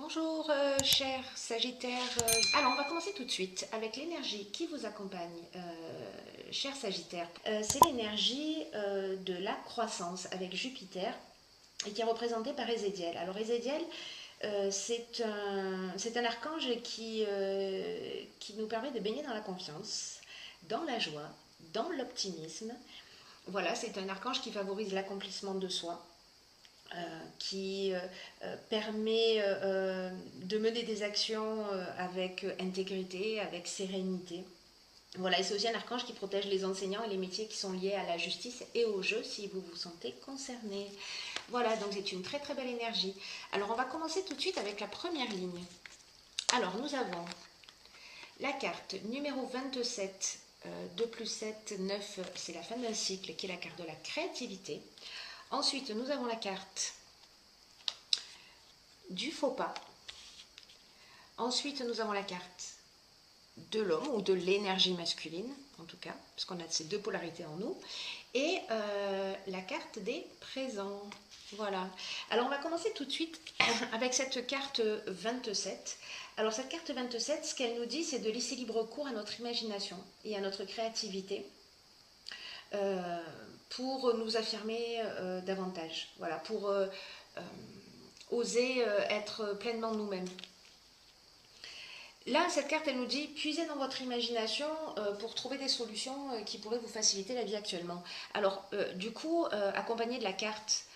Bonjour chers Sagittaires. Alors on va commencer tout de suite avec l'énergie qui vous accompagne, chers Sagittaires. C'est l'énergie de la croissance avec Jupiter et qui est représentée par Ézéchiel. Alors Ézéchiel, c'est un archange qui nous permet de baigner dans la confiance, dans la joie, dans l'optimisme. Voilà, c'est un archange qui favorise l'accomplissement de soi, qui permet de mener des actions avec intégrité, avec sérénité. Voilà, et c'est aussi un archange qui protège les enseignants et les métiers qui sont liés à la justice et au jeu si vous vous sentez concerné. Voilà, donc c'est une très très belle énergie. Alors on va commencer tout de suite avec la première ligne. Alors nous avons la carte numéro 27, 2 plus 7, 9, c'est la fin d'un cycle qui est la carte de la créativité. Ensuite, nous avons la carte du faux pas. Ensuite, nous avons la carte de l'homme ou de l'énergie masculine, en tout cas, parce qu'on a ces deux polarités en nous. Et la carte des présents. Voilà. Alors, on va commencer tout de suite avec cette carte 27. Alors, cette carte 27, ce qu'elle nous dit, c'est de laisser libre cours à notre imagination et à notre créativité. Pour nous affirmer davantage, voilà, pour oser être pleinement nous-mêmes. Là, cette carte, elle nous dit, puisez dans votre imagination pour trouver des solutions qui pourraient vous faciliter la vie actuellement. Alors, du coup, accompagné de la carte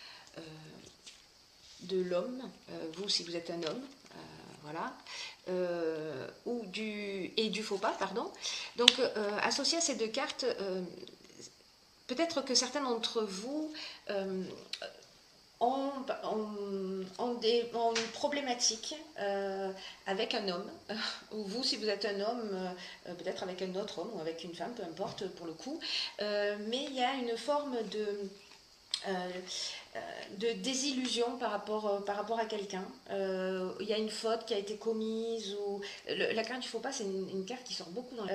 de l'homme, vous si vous êtes un homme, voilà, et du faux pas, pardon. Donc, associé à ces deux cartes, peut-être que certains d'entre vous ont une problématique avec un homme, ou vous, si vous êtes un homme, peut-être avec un autre homme ou avec une femme, peu importe pour le coup, mais il y a une forme de désillusion par rapport à quelqu'un. Il y a une faute qui a été commise, ou la carte du faux pas, c'est une carte qui sort beaucoup dans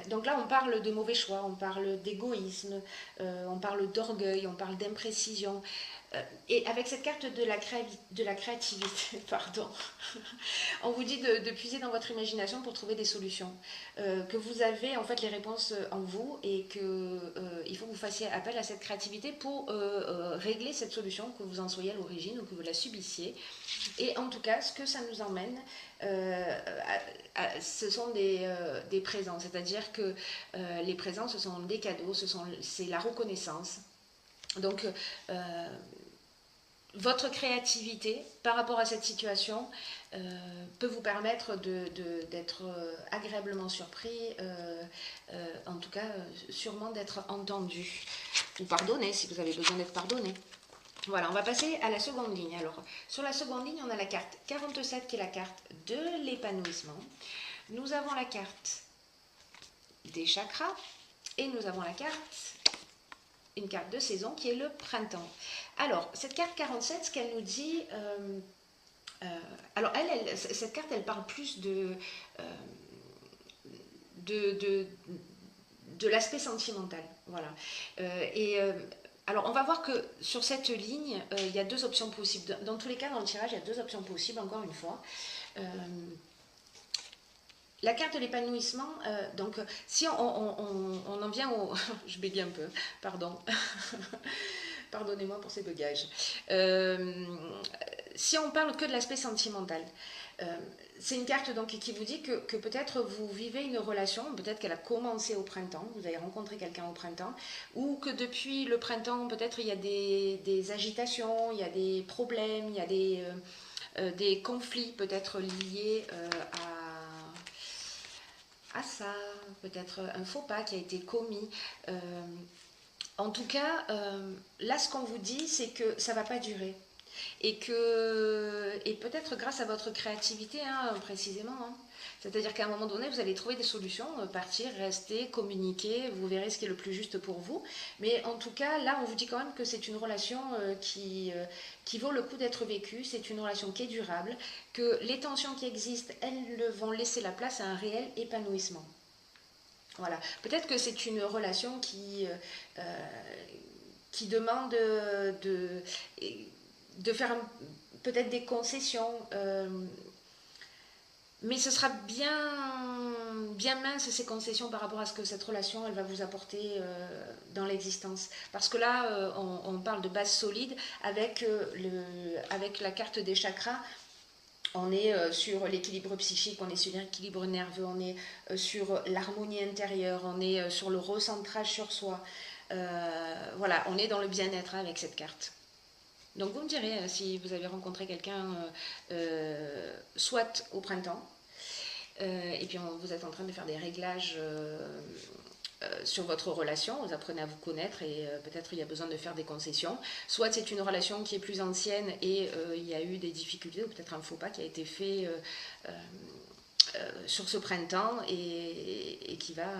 donc là on parle de mauvais choix, on parle d'égoïsme, on parle d'orgueil, on parle d'imprécision. Et avec cette carte de la créativité, pardon, on vous dit de puiser dans votre imagination pour trouver des solutions, que vous avez en fait les réponses en vous et qu'il faut que vous fassiez appel à cette créativité pour régler cette solution, que vous en soyez à l'origine ou que vous la subissiez. Et en tout cas, ce que ça nous emmène, ce sont des présents, c'est-à-dire que les présents, ce sont des cadeaux, c'est la reconnaissance. Donc, votre créativité par rapport à cette situation peut vous permettre d'être agréablement surpris, en tout cas sûrement d'être entendu ou pardonné si vous avez besoin d'être pardonné. Voilà, on va passer à la seconde ligne. Alors, sur la seconde ligne, on a la carte 47 qui est la carte de l'épanouissement. Nous avons la carte des chakras et nous avons la carte, une carte de saison qui est le printemps. Alors, cette carte 47, ce qu'elle nous dit, alors cette carte, elle parle plus de l'aspect sentimental. Voilà. Alors, on va voir que sur cette ligne, il y a deux options possibles. Dans tous les cas, dans le tirage, il y a deux options possibles, encore une fois. La carte de l'épanouissement, donc si on en vient au... je bégaye un peu, pardon. Pardonnez-moi pour ces bugages. Si on parle que de l'aspect sentimental, c'est une carte donc qui vous dit que peut-être vous vivez une relation, peut-être qu'elle a commencé au printemps, vous avez rencontré quelqu'un au printemps, ou que depuis le printemps, peut-être il y a des agitations, il y a des problèmes, il y a des conflits peut-être liés à ça, peut-être un faux pas qui a été commis. En tout cas, là, ce qu'on vous dit, c'est que ça ne va pas durer. Et peut-être grâce à votre créativité, hein, précisément. Hein. C'est-à-dire qu'à un moment donné, vous allez trouver des solutions, partir, rester, communiquer, vous verrez ce qui est le plus juste pour vous. Mais en tout cas, là, on vous dit quand même que c'est une relation qui vaut le coup d'être vécue, c'est une relation qui est durable, que les tensions qui existent, elles vont laisser la place à un réel épanouissement. Voilà. Peut-être que c'est une relation qui demande de faire peut-être des concessions, mais ce sera bien mince ces concessions par rapport à ce que cette relation elle va vous apporter dans l'existence. Parce que là, on parle de base solide avec la carte des chakras. On est sur l'équilibre psychique, on est sur l'équilibre nerveux, on est sur l'harmonie intérieure, on est sur le recentrage sur soi. Voilà, on est dans le bien-être avec cette carte. Donc vous me direz si vous avez rencontré quelqu'un soit au printemps, et puis vous êtes en train de faire des réglages sur votre relation, vous apprenez à vous connaître et peut-être il y a besoin de faire des concessions. Soit c'est une relation qui est plus ancienne et il y a eu des difficultés ou peut-être un faux pas qui a été fait sur ce printemps et qui va,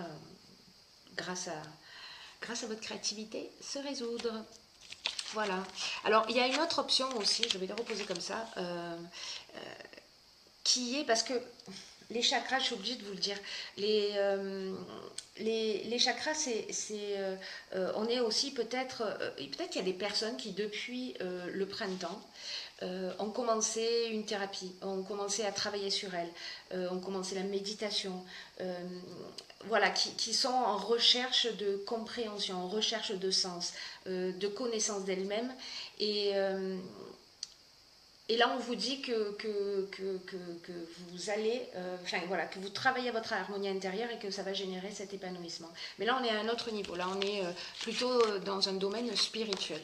grâce à votre créativité, se résoudre. Voilà. Alors, il y a une autre option aussi, je vais les reposer comme ça, qui est, parce que les chakras, je suis obligée de vous le dire, les chakras, on est aussi peut-être qu'il y a des personnes qui, depuis le printemps, ont commencé une thérapie, ont commencé à travailler sur elles, ont commencé la méditation, voilà, qui sont en recherche de compréhension, en recherche de sens, de connaissance d'elles-mêmes. Et là, on vous dit que vous allez, voilà, que vous travaillez à votre harmonie intérieure et que ça va générer cet épanouissement. Mais là, on est à un autre niveau. Là, on est plutôt dans un domaine spirituel.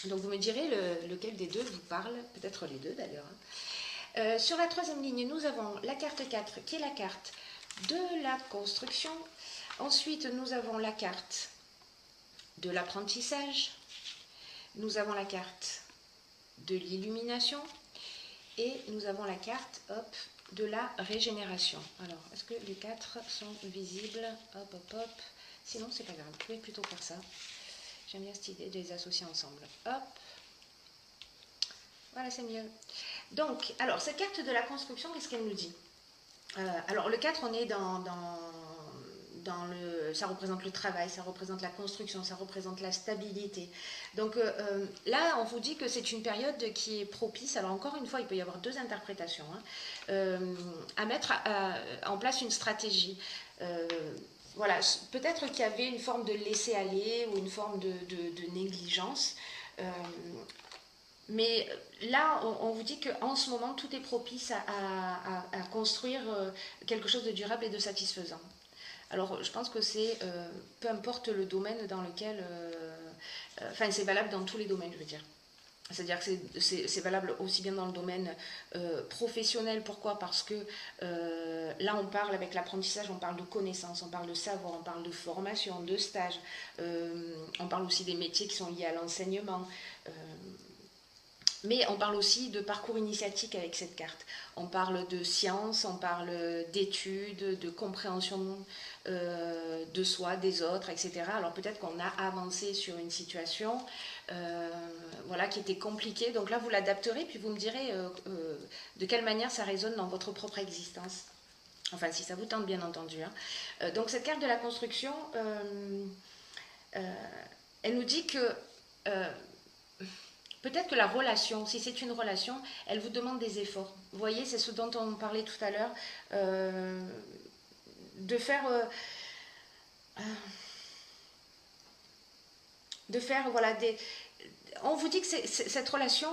Donc, vous me direz lequel des deux vous parle, peut-être les deux d'ailleurs. Sur la troisième ligne, nous avons la carte 4, qui est la carte de la construction. Ensuite, nous avons la carte de l'apprentissage. Nous avons la carte de l'illumination et nous avons la carte de la régénération. Alors, est-ce que les quatre sont visibles? Hop. Sinon, c'est pas grave. Vous pouvez plutôt faire ça. J'aime bien cette idée de les associer ensemble. Hop. Voilà, c'est mieux. Donc, alors, cette carte de la construction, qu'est-ce qu'elle nous dit? Alors, le 4, on est ça représente le travail, ça représente la construction, ça représente la stabilité. Donc là, on vous dit que c'est une période qui est propice. Alors encore une fois, il peut y avoir deux interprétations, à mettre en place une stratégie. Voilà, peut-être qu'il y avait une forme de laisser-aller ou une forme de négligence. Mais là, on vous dit qu'en ce moment, tout est propice à construire quelque chose de durable et de satisfaisant. Alors, je pense que c'est, peu importe le domaine dans lequel... c'est valable dans tous les domaines, je veux dire. C'est-à-dire que c'est valable aussi bien dans le domaine professionnel. Pourquoi? Parce que là, on parle avec l'apprentissage, on parle de connaissances, on parle de savoir, on parle de formation, de stage. On parle aussi des métiers qui sont liés à l'enseignement. Mais on parle aussi de parcours initiatique avec cette carte. On parle de science, on parle d'études, de compréhension de soi, des autres, etc. Alors peut-être qu'on a avancé sur une situation voilà, qui était compliquée. Donc là, vous l'adapterez, puis vous me direz de quelle manière ça résonne dans votre propre existence. Enfin, si ça vous tente, bien entendu. Donc cette carte de la construction, elle nous dit que... peut-être que la relation, si c'est une relation, elle vous demande des efforts. Vous voyez, c'est ce dont on parlait tout à l'heure, de faire voilà, on vous dit que cette relation,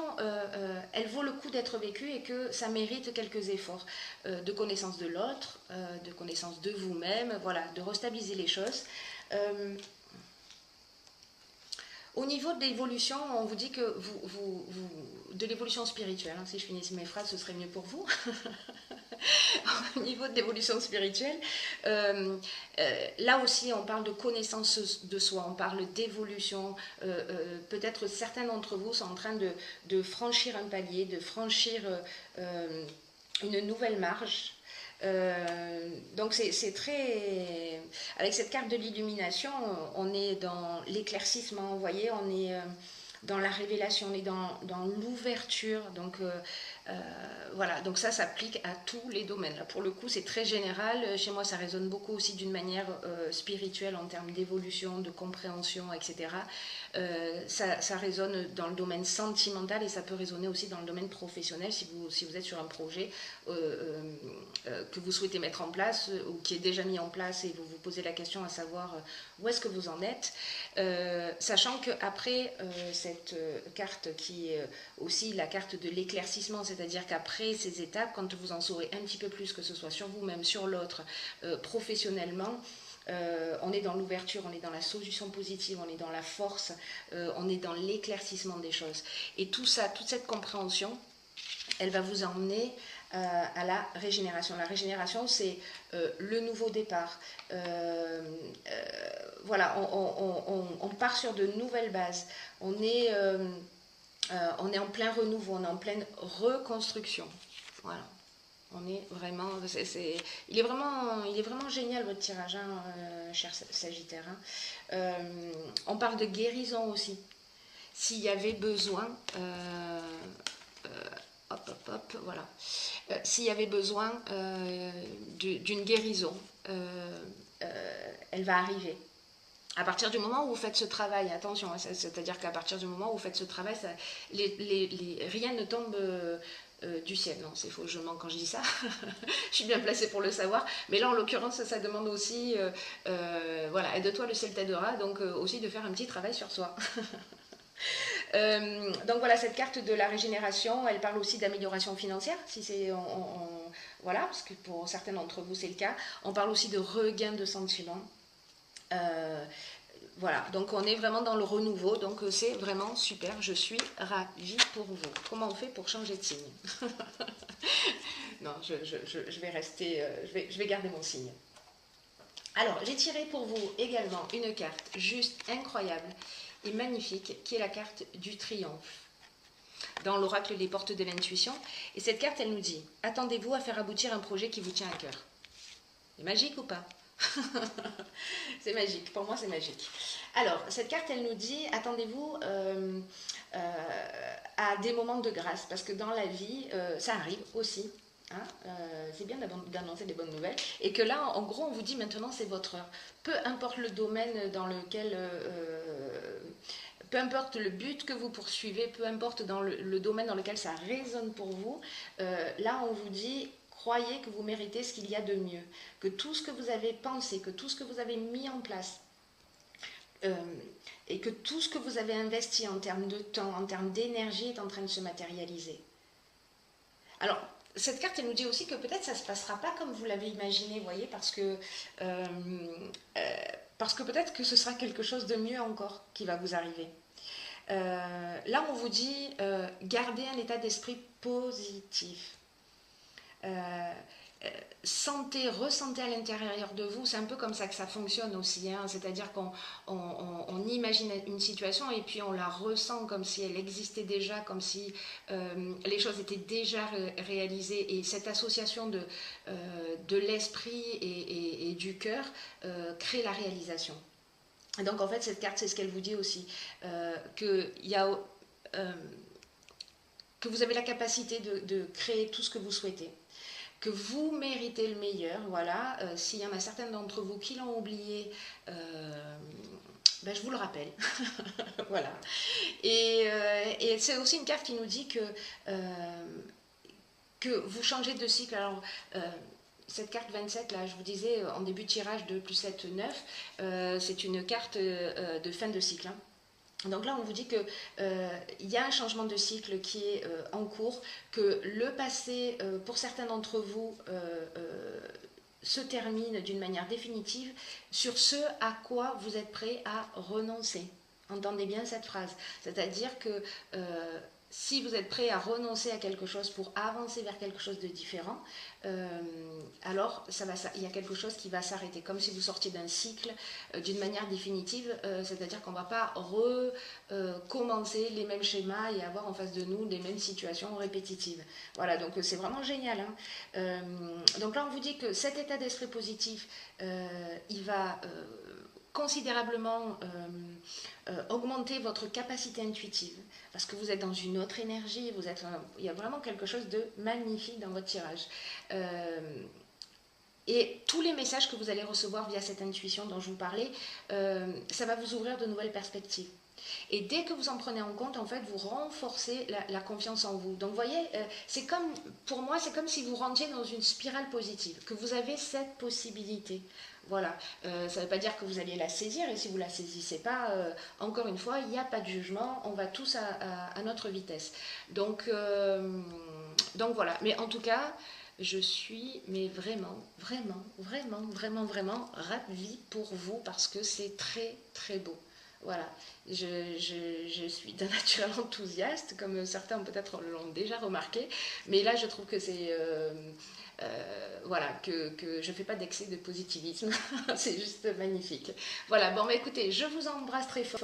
elle vaut le coup d'être vécue et que ça mérite quelques efforts de connaissance de l'autre, de connaissance de vous-même, voilà, de restabiliser les choses. Au niveau de l'évolution, on vous dit que de l'évolution spirituelle, si je finissais mes phrases, ce serait mieux pour vous. Au niveau de l'évolution spirituelle, là aussi, on parle de connaissance de soi, on parle d'évolution. Peut-être certains d'entre vous sont en train de franchir un palier, de franchir une nouvelle marche. Donc c'est très... Avec cette carte de l'illumination, on est dans l'éclaircissement, vous voyez, on est dans la révélation, on est dans l'ouverture. Donc Voilà, donc ça s'applique à tous les domaines. Là, pour le coup, c'est très général. Chez moi, ça résonne beaucoup aussi d'une manière spirituelle en termes d'évolution, de compréhension, etc. Ça résonne dans le domaine sentimental et ça peut résonner aussi dans le domaine professionnel si vous êtes sur un projet que vous souhaitez mettre en place ou qui est déjà mis en place et vous vous posez la question à savoir où est-ce que vous en êtes. Sachant qu'après cette carte qui est aussi la carte de l'éclaircissement, c'est-à-dire qu'après ces étapes, quand vous en saurez un petit peu plus, que ce soit sur vous-même, sur l'autre, professionnellement, on est dans l'ouverture, on est dans la solution positive, on est dans la force, on est dans l'éclaircissement des choses. Et tout ça, toute cette compréhension, elle va vous emmener à la régénération. La régénération, c'est le nouveau départ. Voilà, on part sur de nouvelles bases. On est en plein renouveau, on est en pleine reconstruction. Voilà. On est vraiment, il est vraiment génial votre tirage, hein, cher Sagittaire. Hein. On parle de guérison aussi. S'il y avait besoin, voilà. S'il y avait besoin d'une guérison, elle va arriver. À partir du moment où vous faites ce travail, attention, c'est-à-dire qu'à partir du moment où vous faites ce travail, rien ne tombe du ciel. Non, c'est faux, je mens quand je dis ça. Je suis bien placée pour le savoir. Mais là, en l'occurrence, ça demande aussi, voilà, aide-toi, le ciel t'aidera, donc aussi de faire un petit travail sur soi. Donc voilà, cette carte de la régénération, elle parle aussi d'amélioration financière, si c'est voilà, parce que pour certains d'entre vous c'est le cas. On parle aussi de regain de sentiments. Voilà, donc on est vraiment dans le renouveau, donc c'est vraiment super, je suis ravie pour vous. Comment on fait pour changer de signe? Non, je vais rester, je vais garder mon signe. Alors, j'ai tiré pour vous également une carte juste incroyable et magnifique, qui est la carte du triomphe, dans l'oracle des portes de l'intuition. Et cette carte, elle nous dit, attendez-vous à faire aboutir un projet qui vous tient à cœur. C'est magique ou pas? C'est magique, pour moi c'est magique. Alors, cette carte, elle nous dit, attendez-vous à des moments de grâce, parce que dans la vie, ça arrive aussi. Hein, c'est bien d'annoncer des bonnes nouvelles. Et que là, en gros, on vous dit maintenant, c'est votre heure. Peu importe le domaine dans lequel... peu importe le but que vous poursuivez, peu importe dans le domaine dans lequel ça résonne pour vous, là, on vous dit... Croyez que vous méritez ce qu'il y a de mieux, que tout ce que vous avez pensé, que tout ce que vous avez mis en place, et que tout ce que vous avez investi en termes de temps, en termes d'énergie est en train de se matérialiser. Alors, cette carte, elle nous dit aussi que peut-être ça ne se passera pas comme vous l'avez imaginé, vous voyez, parce que peut-être que ce sera quelque chose de mieux encore qui va vous arriver. Là, on vous dit, gardez un état d'esprit positif. Ressentez à l'intérieur de vous, c'est un peu comme ça que ça fonctionne aussi, hein, c'est-à-dire qu'on imagine une situation et puis on la ressent comme si elle existait déjà, comme si les choses étaient déjà réalisées, et cette association de l'esprit et du cœur crée la réalisation. Et donc en fait cette carte, c'est ce qu'elle vous dit aussi, que vous avez la capacité de créer tout ce que vous souhaitez, que vous méritez le meilleur, voilà. S'il y en a certains d'entre vous qui l'ont oublié, ben je vous le rappelle. Voilà. Et c'est aussi une carte qui nous dit que vous changez de cycle. Alors, cette carte 27, là, je vous disais en début de tirage de plus 7, 9, c'est une carte de fin de cycle. Hein. Donc là, on vous dit qu'il y a un changement de cycle qui est en cours, que le passé, pour certains d'entre vous, se termine d'une manière définitive sur ce à quoi vous êtes prêt à renoncer. Entendez bien cette phrase. C'est-à-dire que si vous êtes prêt à renoncer à quelque chose pour avancer vers quelque chose de différent, alors il y a quelque chose qui va s'arrêter, comme si vous sortiez d'un cycle d'une manière définitive, c'est-à-dire qu'on ne va pas recommencer les mêmes schémas et avoir en face de nous les mêmes situations répétitives. Voilà, donc c'est vraiment génial. Donc là, on vous dit que cet état d'esprit positif, il va considérablement augmenter votre capacité intuitive, parce que vous êtes dans une autre énergie, il y a vraiment quelque chose de magnifique dans votre tirage. Et tous les messages que vous allez recevoir via cette intuition dont je vous parlais, ça va vous ouvrir de nouvelles perspectives. Et dès que vous en prenez en compte, en fait, vous renforcez la confiance en vous. Donc, vous voyez, c'est comme, pour moi, c'est comme si vous rentriez dans une spirale positive, que vous avez cette possibilité. Voilà, ça ne veut pas dire que vous allez la saisir, et si vous ne la saisissez pas, encore une fois, il n'y a pas de jugement, on va tous à notre vitesse. Donc voilà, mais en tout cas, je suis mais vraiment ravie pour vous parce que c'est très très beau. Voilà, je suis d'un naturel enthousiaste, comme certains peut-être l'ont déjà remarqué, mais là je trouve que c'est... voilà, que je ne fais pas d'excès de positivisme, c'est juste magnifique. Voilà, bon, bah, écoutez, je vous embrasse très fort.